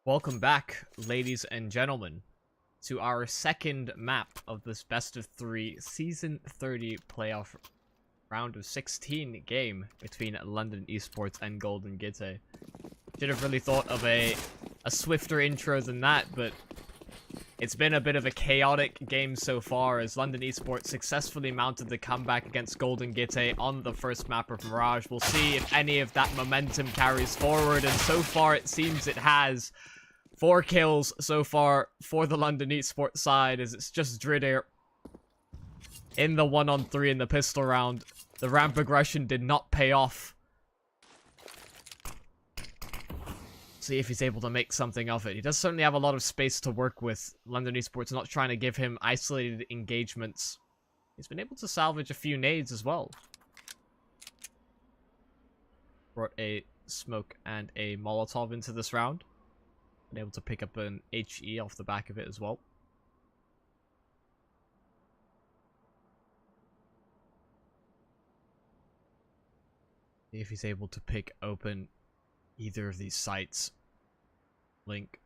Welcome back, ladies and gentlemen, to our second map of this best of 3 Season 30 playoff round of 16 game between London eSports and GoldenGitte. Should have really thought of a swifter intro than that, but it's been a bit of a chaotic game so far as London eSports successfully mounted the comeback against GoldenGitte on the first map of Mirage. We'll see if any of that momentum carries forward, and so far it seems it has. 4 kills so far for the London eSports side, as it's just GoldenGitte in the 1-on-3 in the pistol round. The ramp aggression did not pay off. See if he's able to make something of it. He does certainly have a lot of space to work with. London eSports not trying to give him isolated engagements. He's been able to salvage a few nades as well. Brought a smoke and a Molotov into this round. Been able to pick up an HE off the back of it as well. See if he's able to pick open either of these sites. Link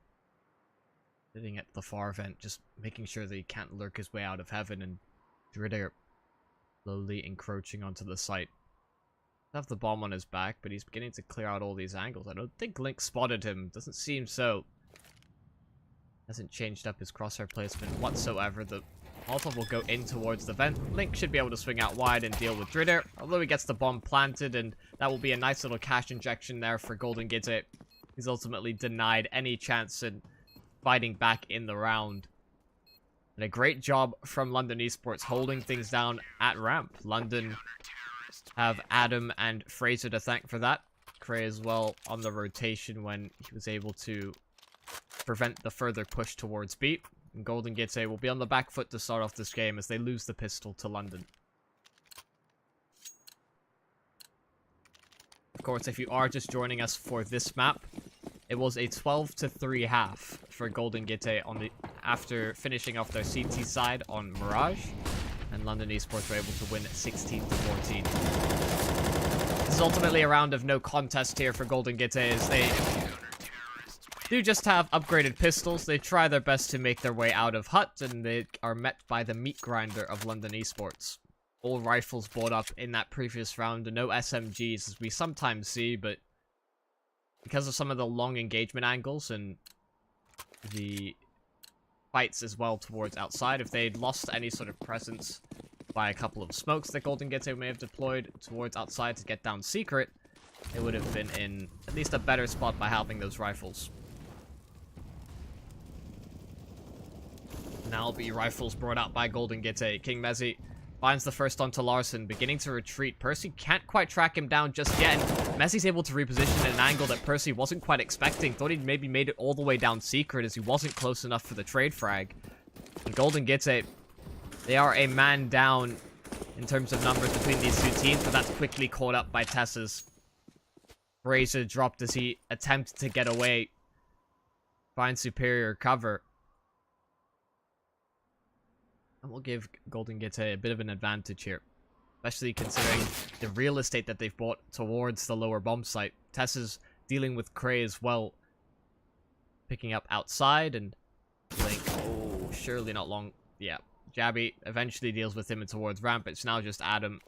sitting at the far vent, just making sure that he can't lurk his way out of heaven, and GoldenGitte slowly encroaching onto the site. Have the bomb on his back, but he's beginning to clear out all these angles. I don't think Link spotted him. Doesn't seem so. Hasn't changed up his crosshair placement whatsoever. The Molotov will go in towards the vent. Link should be able to swing out wide and deal with GoldenGitte, although he gets the bomb planted, and that will be a nice little cash injection there for GoldenGitte. He's ultimately denied any chance in fighting back in the round. And a great job from London eSports holding things down at ramp. London have Adam and Fraser to thank for that. Cray as well on the rotation when he was able to prevent the further push towards B. And GoldenGitte will be on the back foot to start off this game as they lose the pistol to London. Of course, if you are just joining us for this map, it was a 12-3 half for GoldenGitte on the after finishing off their CT side on Mirage, and London eSports were able to win 16-14. This is ultimately a round of no contest here for GoldenGitte, as they do just have upgraded pistols. They try their best to make their way out of hut, and they are met by the meat grinder of London eSports. All rifles bought up in that previous round, and no SMGs as we sometimes see, but because of some of the long engagement angles and the fights as well towards outside, if they'd lost any sort of presence by a couple of smokes that GoldenGitte may have deployed towards outside to get down secret, it would have been in at least a better spot by having those rifles. Now will be rifles brought out by GoldenGitte. King Mezzi finds the first onto Larson, beginning to retreat. Percy can't quite track him down just yet, and Messi's able to reposition at an angle that Percy wasn't quite expecting. Thought he'd maybe made it all the way down secret as he wasn't close enough for the trade frag. And GoldenGitte, they are a man down in terms of numbers between these two teams, but that's quickly caught up by Tessa's. Fraser dropped as he attempted to get away. Finds superior cover. And we'll give GoldenGitte a bit of an advantage here, especially considering the real estate that they've bought towards the lower bomb site. Tessa's dealing with Cray as well, picking up outside, and Link, oh, surely not long. Yeah, Jabby eventually deals with him and towards ramp. It's now just Adam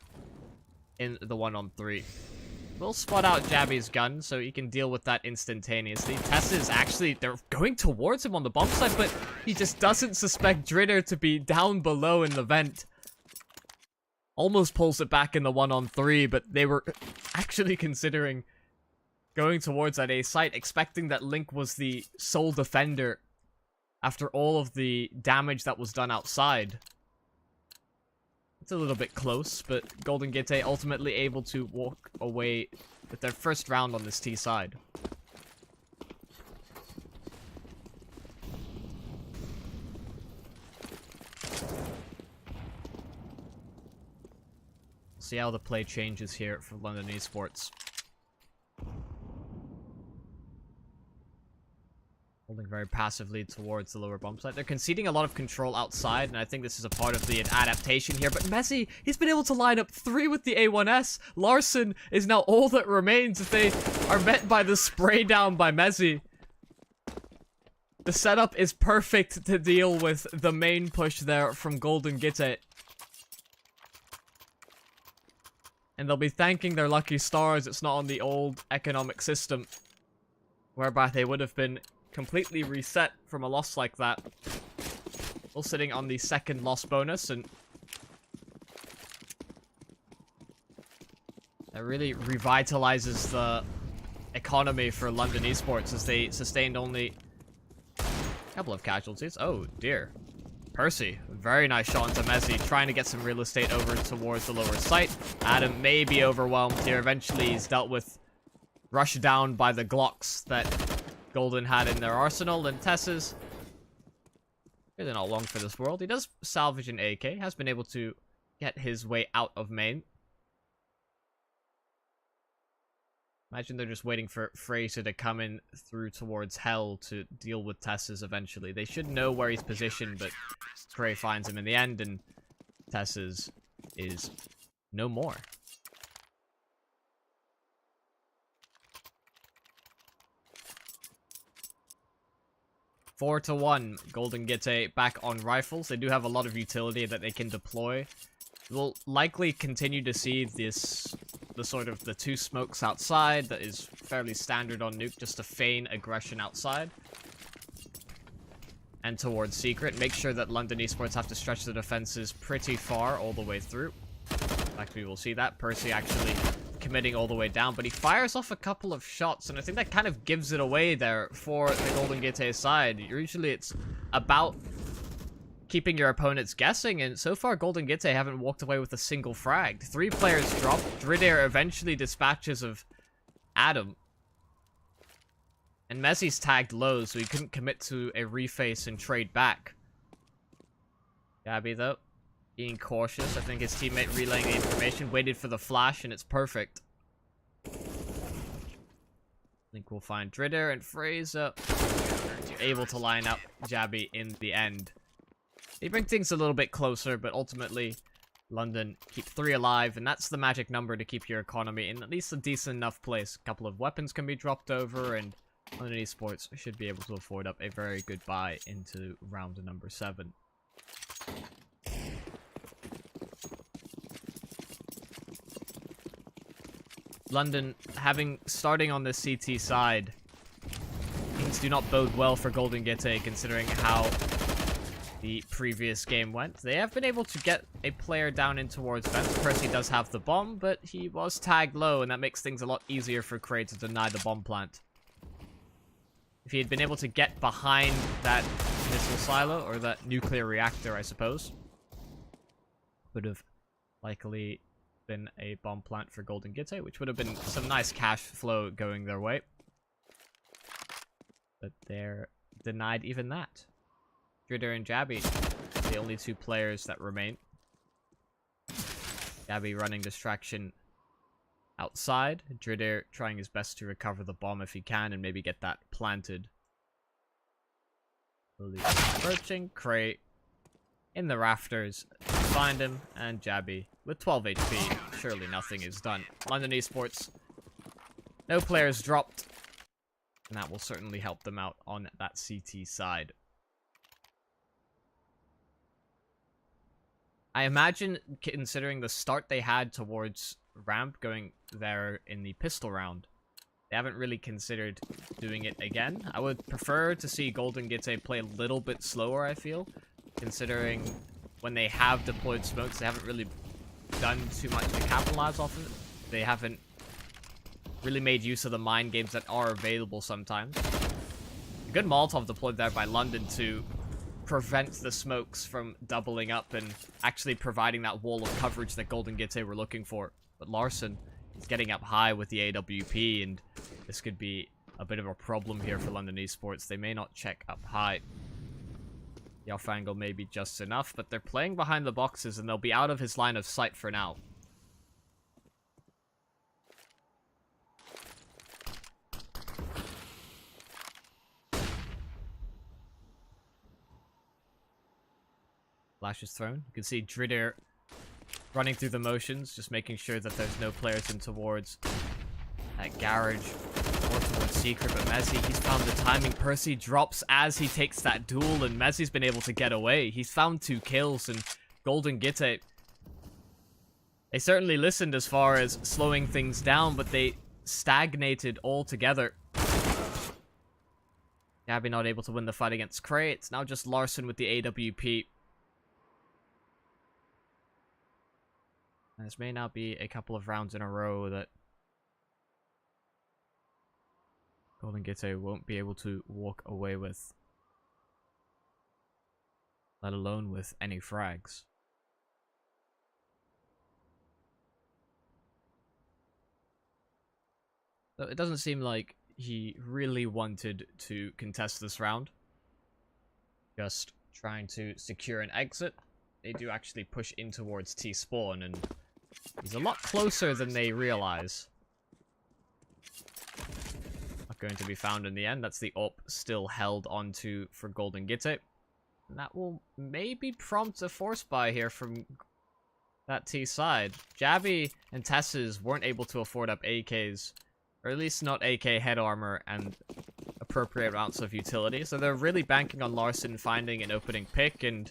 in the 1-on-3. We'll spot out Jabby's gun so he can deal with that instantaneously. Tessa is actually, they're going towards him on the bomb site, but he just doesn't suspect GoldenGitte to be down below in the vent. Almost pulls it back in the 1-on-3, but they were actually considering going towards that A site, expecting that Link was the sole defender after all of the damage that was done outside. It's a little bit close, but GoldenGitte ultimately able to walk away with their first round on this T side. See how the play changes here for London eSports. Holding very passively towards the lower bomb site. They're conceding a lot of control outside, and I think this is a part of the adaptation here. But Messi, he's been able to line up 3 with the A1S. Larson is now all that remains if they are met by the spray down by Messi. The setup is perfect to deal with the main push there from GoldenGitte. And they'll be thanking their lucky stars it's not on the old economic system, whereby they would have been completely reset from a loss like that. Still sitting on the second loss bonus, and that really revitalizes the economy for London eSports as they sustained only a couple of casualties. Oh dear. Percy, very nice shot into Messi, trying to get some real estate over towards the lower site. Adam may be overwhelmed here. Eventually he's dealt with, rushed down by the Glocks that Golden had in their arsenal, and Tess's really not long for this world. He does salvage an AK, has been able to get his way out of main. Imagine they're just waiting for Fraser to come in through towards Hell to deal with Tess's eventually. They should know where he's positioned, but Prey finds him in the end, and Tess's is no more. Four to 1. GoldenGitte back on rifles. They do have a lot of utility that they can deploy. We'll likely continue to see this, the two smokes outside that is fairly standard on Nuke, just to feign aggression outside. And towards Secret. Make sure that London eSports have to stretch the defenses pretty far all the way through. In fact, we will see that. Percy actually committing all the way down, but he fires off a couple of shots, and I think that kind of gives it away there for the GoldenGitte side. Usually it's about keeping your opponents guessing, and so far GoldenGitte haven't walked away with a single frag. 3 players drop. Dridair eventually dispatches of Adam. And Messi's tagged low, so he couldn't commit to a reface and trade back. Gabby, though, being cautious. I think his teammate relaying the information, waited for the flash, and it's perfect. I think we'll find Dridair and Fraser able to line up Jabby in the end. They bring things a little bit closer, but ultimately, London keep 3 alive, and that's the magic number to keep your economy in at least a decent enough place. A couple of weapons can be dropped over, and London eSports should be able to afford up a very good buy into round number 7. London, starting on the CT side, things do not bode well for GoldenGitte, considering how the previous game went. They have been able to get a player down in towards vents. Percy does have the bomb, but he was tagged low, and that makes things a lot easier for Cray to deny the bomb plant. If he had been able to get behind that missile silo, or that nuclear reactor, I suppose, would have likely been a bomb plant for GoldenGitte, which would have been some nice cash flow going their way. But they're denied even that. Dridair and Jabby, the only 2 players that remain. Jabby running distraction outside. Dridair trying his best to recover the bomb if he can and maybe get that planted. Approaching. Cray in the rafters. Find him, and Jabby with 12 HP. Surely nothing is done. London eSports, no players dropped, and that will certainly help them out on that CT side. I imagine, considering the start they had towards ramp, going there in the pistol round, they haven't really considered doing it again. I would prefer to see GoldenGitte play a little bit slower, I feel, considering when they have deployed smokes, they haven't really done too much to capitalize off of it. They haven't really made use of the mind games that are available sometimes. A good Molotov deployed there by London to prevent the smokes from doubling up and actually providing that wall of coverage that GoldenGitte were looking for. But Larson is getting up high with the AWP, and this could be a bit of a problem here for London eSports. They may not check up high. The off angle may be just enough, but they're playing behind the boxes, and they'll be out of his line of sight for now. Flash is thrown. You can see Dridair running through the motions, just making sure that there's no players in towards that garage more towards Secret, but Messi, he's found the timing. Percy drops as he takes that duel, and Messi's been able to get away. He's found 2 kills, and GoldenGitte, they certainly listened as far as slowing things down, but they stagnated altogether. Gabby not able to win the fight against Cray. It's now just Larson with the AWP. And this may now be a couple of rounds in a row that GoldenGitte won't be able to walk away with, let alone with any frags. So it doesn't seem like he really wanted to contest this round. Just trying to secure an exit. They do actually push in towards T-spawn, and he's a lot closer than they realize. Not going to be found in the end. That's the AWP still held onto for GoldenGitte. And that will maybe prompt a force buy here from that T side. Jabby and Tess's weren't able to afford up AKs. Or at least not AK head armor and appropriate amounts of utility. So they're really banking on Larson finding an opening pick, and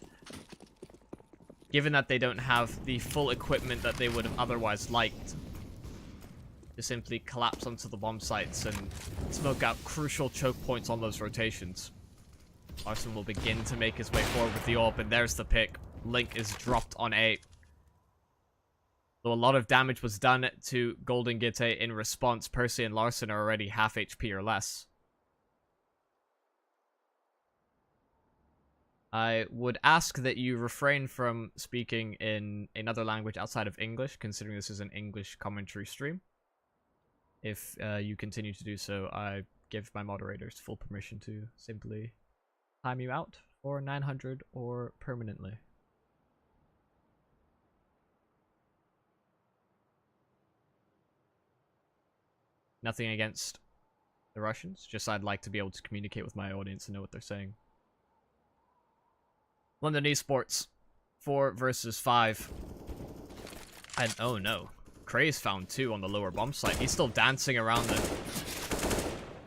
given that they don't have the full equipment that they would have otherwise liked, to simply collapse onto the bomb sites and smoke out crucial choke points on those rotations. Larson will begin to make his way forward with the AWP, and there's the pick. Link is dropped on A. So a lot of damage was done to GoldenGitte in response. Percy and Larson are already half HP or less. I would ask that you refrain from speaking in another language outside of English, considering this is an English commentary stream. If you continue to do so, I give my moderators full permission to simply time you out for 900 or permanently. Nothing against the Russians, just I'd like to be able to communicate with my audience and know what they're saying. London eSports, 4 versus 5. And oh no, Cray's found 2 on the lower bomb site. He's still dancing around the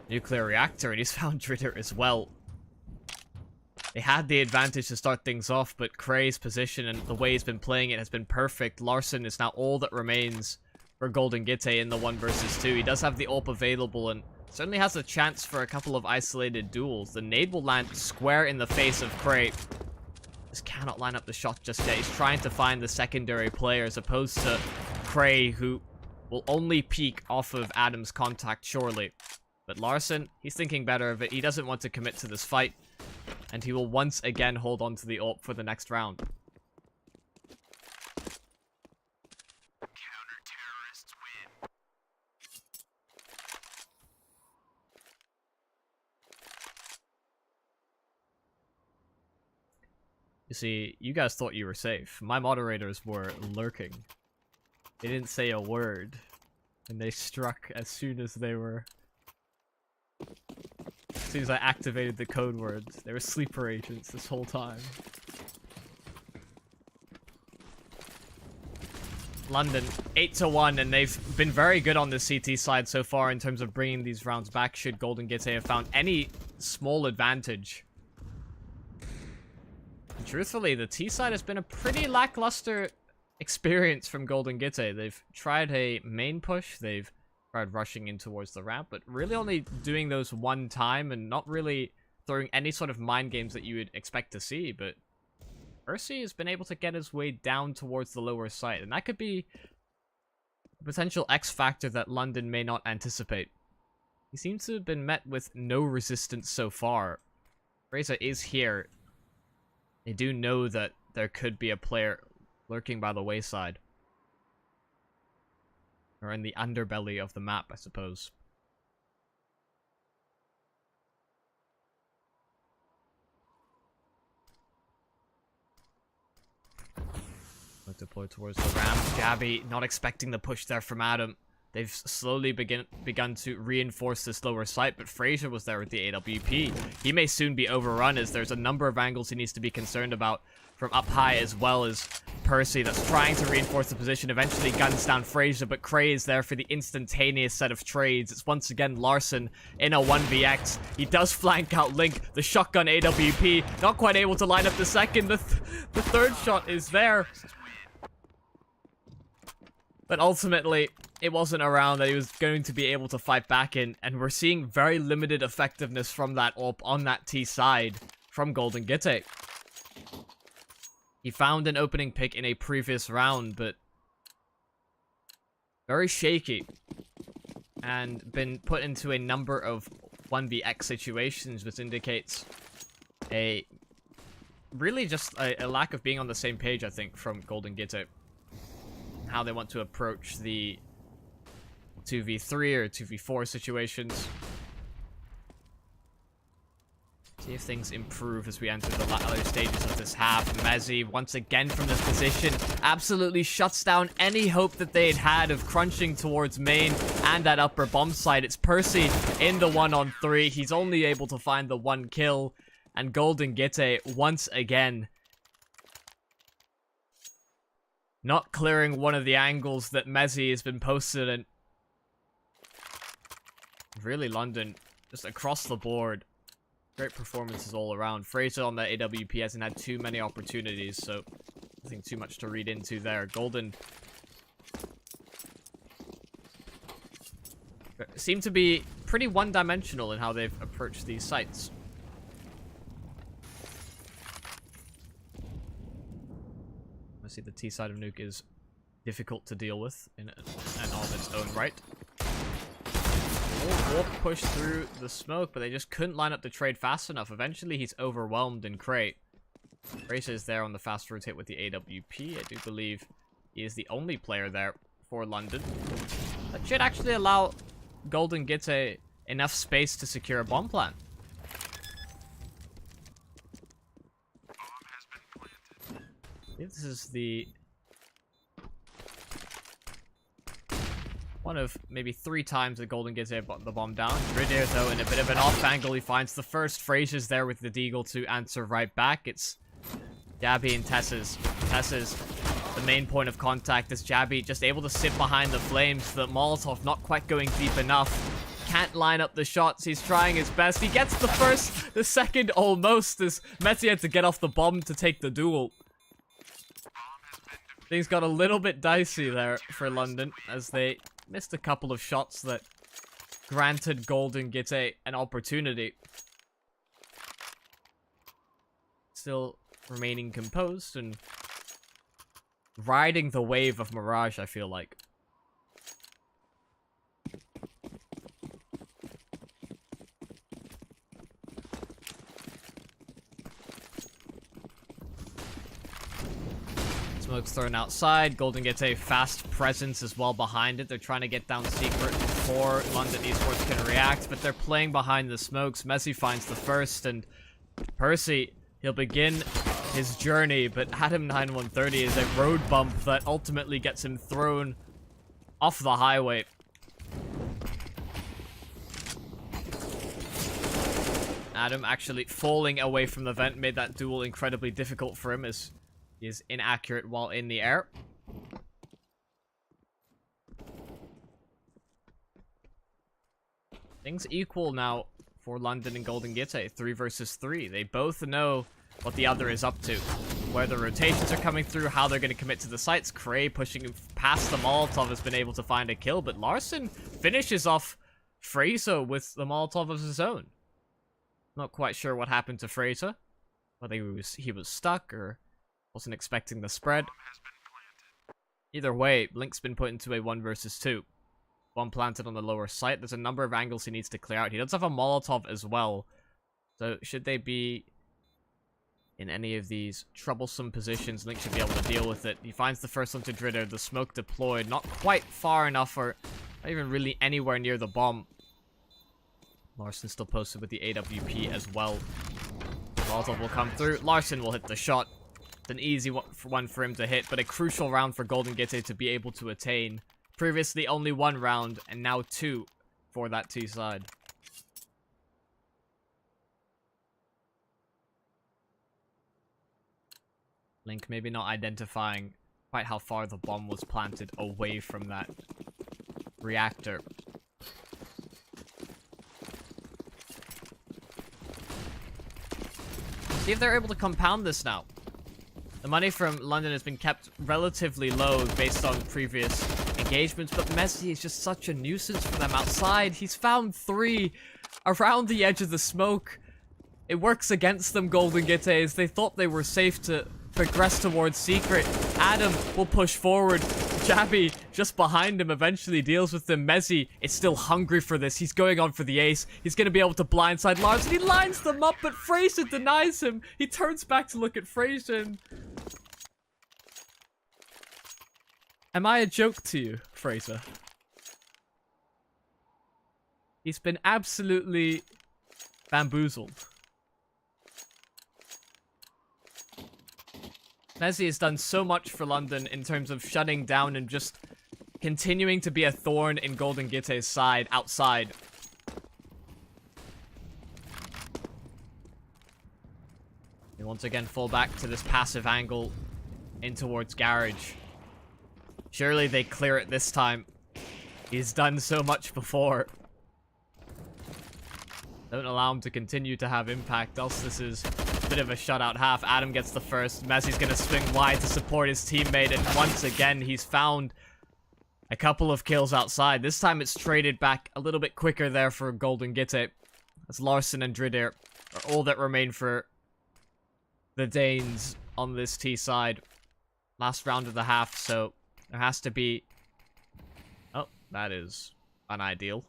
nuclear reactor, and he's found Dritter as well. They had the advantage to start things off, but Cray's position and the way he's been playing it has been perfect. Larson is now all that remains for GoldenGitte in the 1 versus 2. He does have the AWP available and certainly has a chance for a couple of isolated duels. The nade will land square in the face of Cray. Just cannot line up the shot just yet. He's trying to find the secondary player as opposed to Cray, who will only peek off of Adam's contact surely. But Larson, he's thinking better of it. He doesn't want to commit to this fight, and he will once again hold on to the AWP for the next round. You see, you guys thought you were safe. My moderators were lurking. They didn't say a word, and they struck as soon as they were... As soon as I activated the code words. They were sleeper agents this whole time. London, 8-1, and they've been very good on the CT side so far in terms of bringing these rounds back should GoldenGitte have found any small advantage. Truthfully, the T side has been a pretty lackluster experience from GoldenGitte. They've tried a main push, they've tried rushing in towards the ramp, but really only doing those one time and not really throwing any sort of mind games that you would expect to see. But Percy has been able to get his way down towards the lower site, and that could be a potential X factor that London may not anticipate. He seems to have been met with no resistance so far. Reza is here. They do know that there could be a player lurking by the wayside. Or in the underbelly of the map, I suppose. Deploy towards the ramp. Jabby not expecting the push there from Adam. they've slowly begun to reinforce this lower site, but Frazier was there with the AWP. He may soon be overrun, as there's a number of angles he needs to be concerned about from up high, as well as Percy that's trying to reinforce the position. Eventually guns down Frazier, but Cray is there for the instantaneous set of trades. It's once again Larson in a 1vx. He does flank out Link, the shotgun AWP, not quite able to line up the second. The third shot is there, but ultimately it wasn't a round that he was going to be able to fight back in, and we're seeing very limited effectiveness from that AWP on that T side from GoldenGitte. He found an opening pick in a previous round, but very shaky, and been put into a number of 1vx situations, which indicates really just a lack of being on the same page, I think, from GoldenGitte. How they want to approach the 2v3 or 2v4 situations. See if things improve as we enter the latter stages of this half. Mezzi, once again from this position, absolutely shuts down any hope that they had of crunching towards main and that upper bomb site. It's Percy in the 1-on-3. He's only able to find the 1 kill. And GoldenGitte, once again, not clearing one of the angles that Mezzi has been posted in. Really, London, just across the board. Great performances all around. Fraser on the AWP hasn't had too many opportunities, so nothing too much to read into there. Golden seem to be pretty one-dimensional in how they've approached these sites. Obviously, the T side of Nuke is difficult to deal with in and of its own right. Warp pushed through the smoke, but they just couldn't line up the trade fast enough. Eventually, he's overwhelmed in crate. Racer is there on the fast rotate with the AWP. I do believe he is the only player there for London. That should actually allow GoldenGitte enough space to secure a bomb plant. I think this is the one of maybe 3 times that GoldenGitte brought the bomb down. Ridir, though, in a bit of an off angle, he finds the first. Frazier's there with the deagle to answer right back. It's Jabby and Tess's the main point of contact. As Jabby just able to sit behind the flames. The Molotov not quite going deep enough. Can't line up the shots. He's trying his best. He gets the first, the second almost, as Metzi had to get off the bomb to take the duel. Things got a little bit dicey there for London, as they missed a couple of shots that granted GoldenGitte an opportunity. Still remaining composed and riding the wave of Mirage, I feel like. Smoke's thrown outside. GoldenGitte fast presence as well behind it. They're trying to get down secret before London eSports can react, but they're playing behind the smokes. Messi finds the first, and Percy, he'll begin his journey, but Adam 9130 is a road bump that ultimately gets him thrown off the highway. Adam actually falling away from the vent made that duel incredibly difficult for him, as he is inaccurate while in the air. Things equal now for London and GoldenGitte. 3 versus 3. They both know what the other is up to. Where the rotations are coming through, how they're going to commit to the sites. Cray pushing past the Molotov has been able to find a kill, but Larson finishes off Fraser with the Molotov of his own. Not quite sure what happened to Fraser. Whether he was stuck or wasn't expecting the spread. Either way, Link's been put into a 1 versus 2. One planted on the lower site. There's a number of angles he needs to clear out. He does have a Molotov as well. So should they be in any of these troublesome positions, Link should be able to deal with it. He finds the first one to Dritter. The smoke deployed. Not quite far enough, or not even really anywhere near the bomb. Larson still posted with the AWP as well. Molotov will come through. Larson will hit the shot. It's an easy one for him to hit, but a crucial round for GoldenGitte to be able to attain. Previously only 1 round, and now 2 for that T side. Link maybe not identifying quite how far the bomb was planted away from that reactor. See if they're able to compound this now. The money from London has been kept relatively low based on previous engagements, but Messi is just such a nuisance for them outside. He's found 3 around the edge of the smoke. It works against them, GoldenGitte, as they thought they were safe to progress towards Secret. Adam will push forward. Jabby just behind him eventually deals with them. Messi is still hungry for this. He's going on for the ace. He's going to be able to blindside Lars, and he lines them up, but Fraser denies him. He turns back to look at Fraser. Am I a joke to you, Fraser? He's been absolutely bamboozled. Messi has done so much for London in terms of shutting down and just continuing to be a thorn in GoldenGitte's side outside. They once again fall back to this passive angle in towards Garage. Surely they clear it this time. He's done so much before. Don't allow him to continue to have impact, else this is a bit of a shutout half. Adam gets the first. Messi's going to swing wide to support his teammate, and once again, he's found a couple of kills outside. This time it's traded back a little bit quicker there for GoldenGitte, as Larson and Dridir are all that remain for the Danes on this T side. Last round of the half, so there has to be... Oh, that is unideal.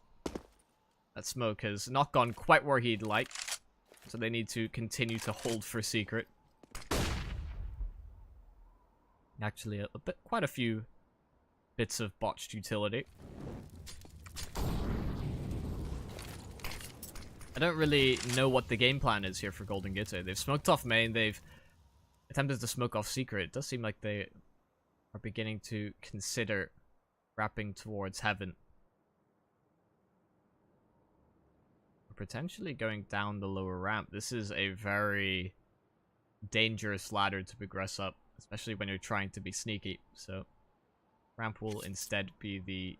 That smoke has not gone quite where he'd like, so they need to continue to hold for Secret. Actually, quite a few bits of botched utility. I don't really know what the game plan is here for GoldenGitte. They've smoked off main, they've attempted to smoke off Secret. It does seem like they are beginning to consider wrapping towards Heaven. Potentially going down the lower ramp. This is a very dangerous ladder to progress up, especially when you're trying to be sneaky. So ramp will instead be the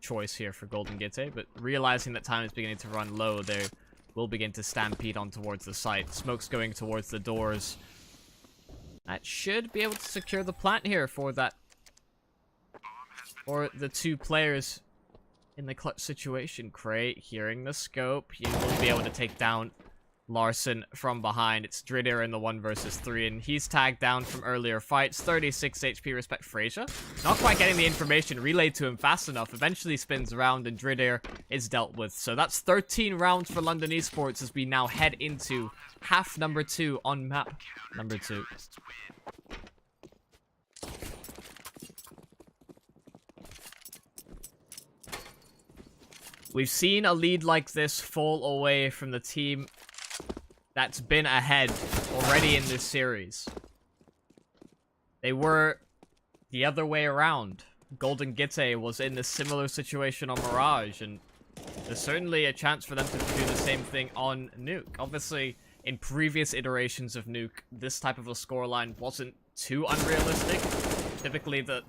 choice here for GoldenGitte, but realizing that time is beginning to run low, they will begin to stampede on towards the site. Smoke's going towards the doors. That should be able to secure the plant here for that, or the 2 players in the clutch situation. Crate hearing the scope. He will be able to take down Larson from behind. It's Dridir in the 1 versus 3, and he's tagged down from earlier fights. 36 HP, respect Fraser. Not quite getting the information relayed to him fast enough. Eventually spins around, and Dridir is dealt with. So that's 13 rounds for London Esports as we now head into half number 2 on map number 2. We've seen a lead like this fall away from the team that's been ahead already in this series. They were the other way around. GoldenGitte was in a similar situation on Mirage, and there's certainly a chance for them to do the same thing on Nuke. Obviously, in previous iterations of Nuke, this type of a scoreline wasn't too unrealistic. Typically, the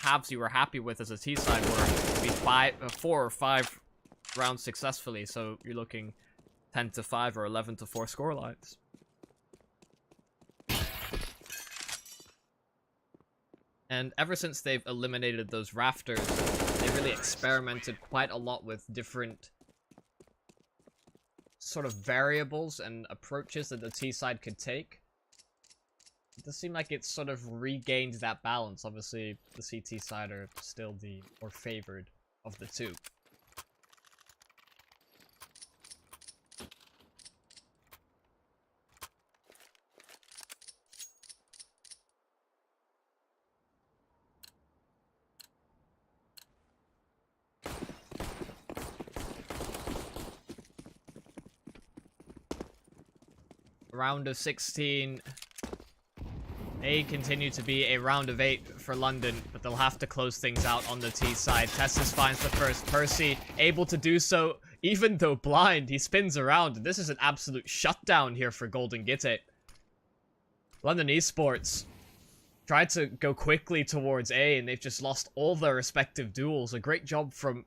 halves you were happy with as a T side were maybe 4 or 5 rounds successfully, so you're looking 10-5 or 11-4 scorelines. And ever since they've eliminated those rafters, they really experimented quite a lot with different sort of variables and approaches that the T side could take. It does seem like it's sort of regained that balance. Obviously, the CT side are still the more favored of the 2. Round of 16 They continue to be a round of 8 for London, but they'll have to close things out on the T side. Tessus finds the first. Percy able to do so, even though blind. He spins around. This is an absolute shutdown here for GoldenGitte. London eSports tried to go quickly towards A, and they've just lost all their respective duels. A great job from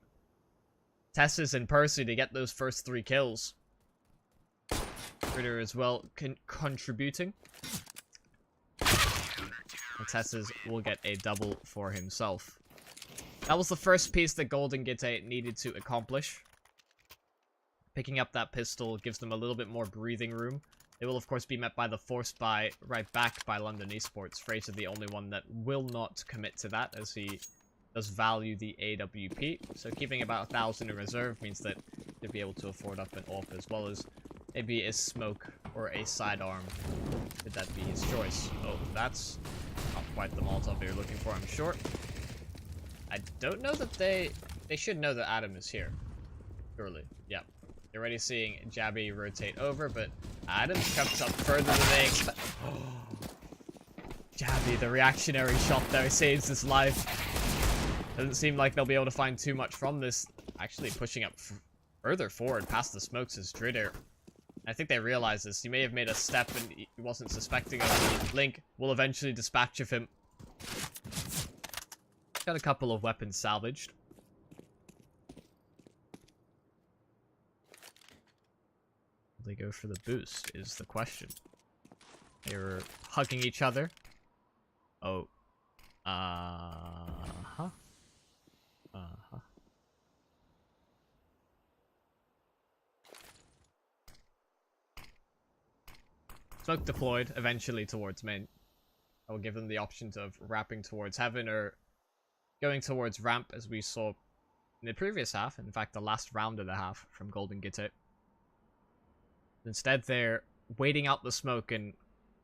Tessus and Percy to get those first 3 kills. Ritter as well contributing. And Tessus will get a double for himself. That was the first piece that GoldenGitte needed to accomplish. Picking up that pistol gives them a little bit more breathing room. They will, of course, be met by the force buy right back by London eSports. Fraser the only one that will not commit to that, as he does value the AWP. So keeping about 1,000 in reserve means that they'll be able to afford up an AWP, as well as maybe a smoke or a sidearm. Could that be his choice? Oh, that's not quite the Molotov they were looking for, I'm sure. I don't know that they should know that Adam is here. Surely, yeah. You're already seeing Jabby rotate over, but Adams comes up further than they expect. Jabby, the reactionary shot there, saves his life. Doesn't seem like they'll be able to find too much from this. Actually pushing up further forward past the smokes is Dritter. I think they realize this. He may have made a step and he wasn't suspecting of it. Link will eventually dispatch of him. Got a couple of weapons salvaged. They go for the boost is the question. They were hugging each other. Oh. Uh-huh. Uh-huh. Smoke deployed eventually towards main. I will give them the options of wrapping towards heaven or going towards ramp, as we saw in the previous half. In fact, the last round of the half from GoldenGitte. Instead, they're waiting out the smoke and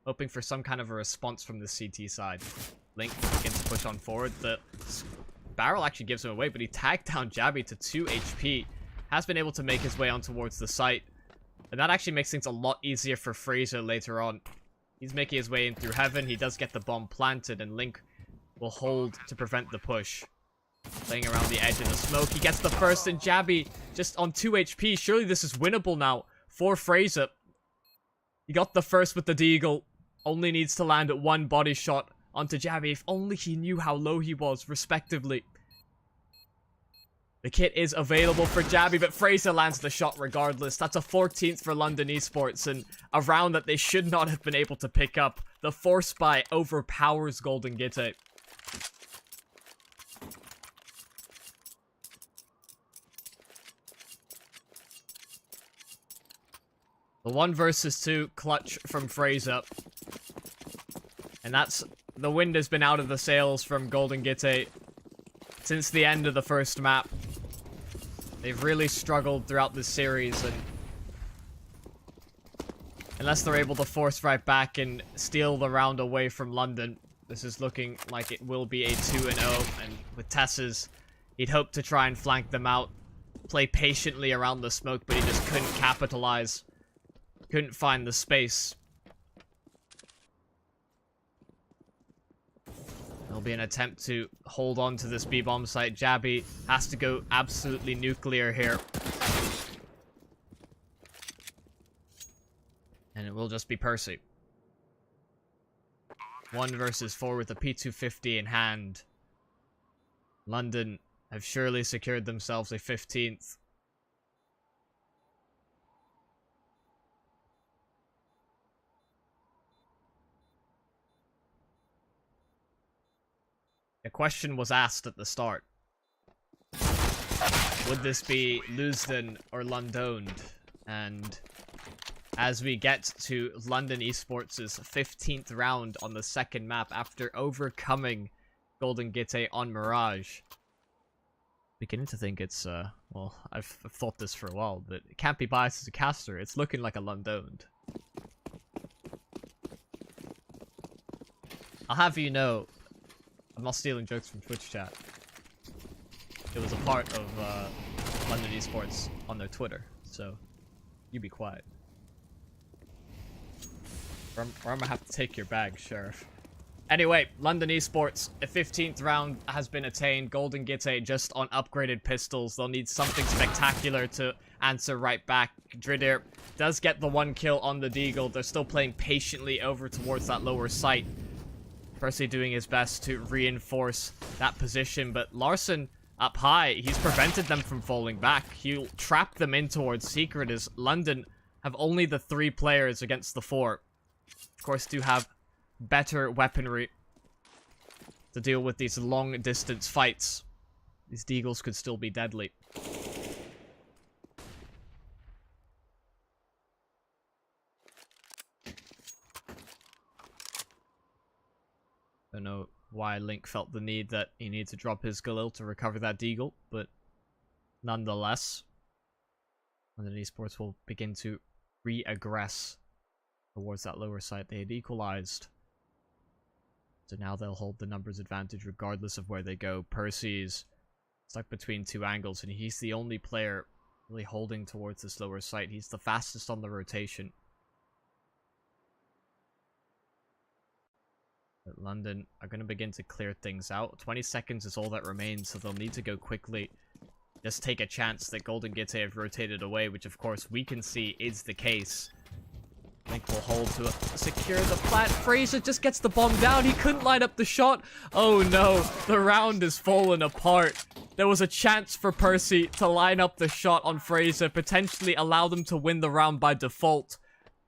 hoping for some kind of a response from the CT side. Link begins to push on forward. The barrel actually gives him away, but he tagged down Jabby to 2 HP. Has been able to make his way on towards the site. And that actually makes things a lot easier for Fraser later on. He's making his way in through heaven. He does get the bomb planted, and Link will hold to prevent the push. Playing around the edge in the smoke. He gets the first, and Jabby just on 2 HP. Surely this is winnable now for Fraser. He got the first with the deagle. Only needs to land at 1 body shot onto Jabby. If only he knew how low he was, respectively. The kit is available for Jabby, but Fraser lands the shot regardless. That's a 14th for London eSports, and a round that they should not have been able to pick up. The force buy overpowers GoldenGitte. The 1 versus 2 clutch from Fraser. And that's... the wind has been out of the sails from GoldenGitte since the end of the first map. They've really struggled throughout this series, and unless they're able to force right back and steal the round away from London, this is looking like it will be a 2-0. And with Tessus, he'd hoped to try and flank them out, play patiently around the smoke, but he just couldn't capitalize. Couldn't find the space. There'll be an attempt to hold on to this B-bomb site. Jabby has to go absolutely nuclear here. And it will just be Percy. 1 versus 4 with a P250 in hand. London have surely secured themselves a 15th. A question was asked at the start. Would this be Leusden or Londoned? And as we get to London eSports' 15th round on the second map after overcoming GoldenGitte on Mirage, beginning to think it's, well, I've thought this for a while, but it can't be biased as a caster. It's looking like a Londoned. I'll have you know, I'm not stealing jokes from Twitch chat. It was a part of London eSports on their Twitter, so you be quiet. Or I'm gonna have to take your bag, Sheriff. Anyway, London eSports, a 15th round has been attained. GoldenGitte ESEA just on upgraded pistols. They'll need something spectacular to answer right back. Dridir does get the 1 kill on the Deagle. They're still playing patiently over towards that lower site. Percy doing his best to reinforce that position, but Larson up high, he's prevented them from falling back. He'll trap them in towards Secret as London have only the 3 players against the 4. Of course, do have better weaponry to deal with these long distance fights. These Deagles could still be deadly. Don't know why Link felt the need that he needed to drop his Galil to recover that Deagle, but nonetheless, London eSports will begin to re-aggress towards that lower side. They had equalized, so now they'll hold the numbers advantage regardless of where they go. Percy's stuck between 2 angles, and he's the only player really holding towards this lower site. He's the fastest on the rotation. But London are going to begin to clear things out. 20 seconds is all that remains, so they'll need to go quickly. Just take a chance that GoldenGitte ESEA have rotated away, which of course we can see is the case. Link will hold to secure the plant. Fraser just gets the bomb down. He couldn't line up the shot. Oh no, the round is fallen apart. There was a chance for Percy to line up the shot on Fraser, potentially allow them to win the round by default,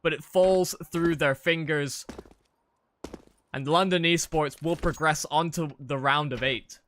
but it falls through their fingers. And London eSports will progress onto the round of 8.